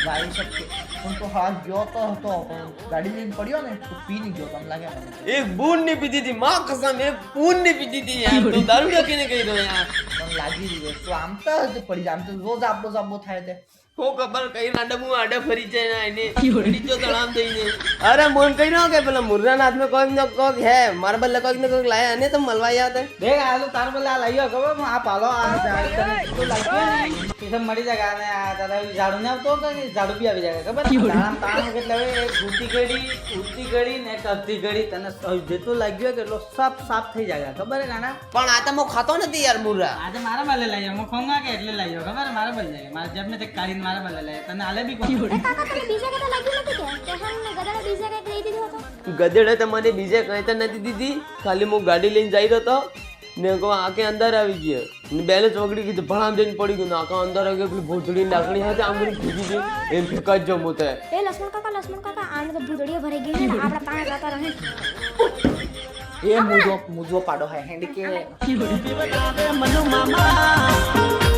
વાઈ શકते પણ તો હાથ ગયો તો હતો પણ ગાડી લઈને પડ્યો ને તો પી નહીં ગયો તમને લાગે મને एक बूंद नहीं पीती थी माँ कसम एक बूंद नहीं पीती थी यार तुम दारू रखीने गई तो यार પણ લાગી રહ્યું તો આમ તો જ પડી જાય આમ તો રોજ આપડો થાય છે हो खबर कई रांडा मुंह आडा फरी जाए ना इने नीचो तड़ाम देने अरे मोन कहीं ना के पेला मुर्रा नाथ में कोई न कोई है मार्बल कोई न कोई लाया ने तो मलवा याद है देख आलू तार बल्ला लाइयो खबर मैं आप आलो आ तो लाइयो इसे मरी जाएगा ने आ दादा झाड़ू ने तो झाड़ू भी આવી जाएगा खबर ताम કેટલે હવે ઉડતી ગળી ને કરતી ગળી તને જેટલું લાગ્યો કે એટલો સાફ થઈ જાય ખબર હે ગાના પણ આ તો મો ખાતો નથી યાર મુર્રા આજે મારા બાલે લાઈયો હું ખોંગા કે એટલે લાઈયો ખબર મારા બાલે લાઈયો મારા જેબ में તે કાઢીને મારા બાલે લાઈયો તને આલે બી કોણ કાકા તને બીજા કદા લાગ્યું નથી કે હમને ગધાને બીજા કઈ દઈ દીધો હતો ગધેડે તો મને બીજે કઈ તો નથી દીધી ખાલી હું ગાડી લઈને જઈ રહ્યો તો ને કો આકે અંદર આવી ગયો ને બેલેન્સ વગડી ગયું ભણામ જઈને પડી ગયું આકા અંદર આવી ગયો પેલી ભૂતડી નાખણી હતી આમ કરી ભીગી ગઈ એમ ફેંકાઈ જો મોતે એ લક્ષ્મણ કાકા આને તો ભૂતડીઓ ભરાઈ ગઈ ને આપડા પાણે જાતા રહે એ મુજો પાડો હે હેન્ડી કે મનુ મામા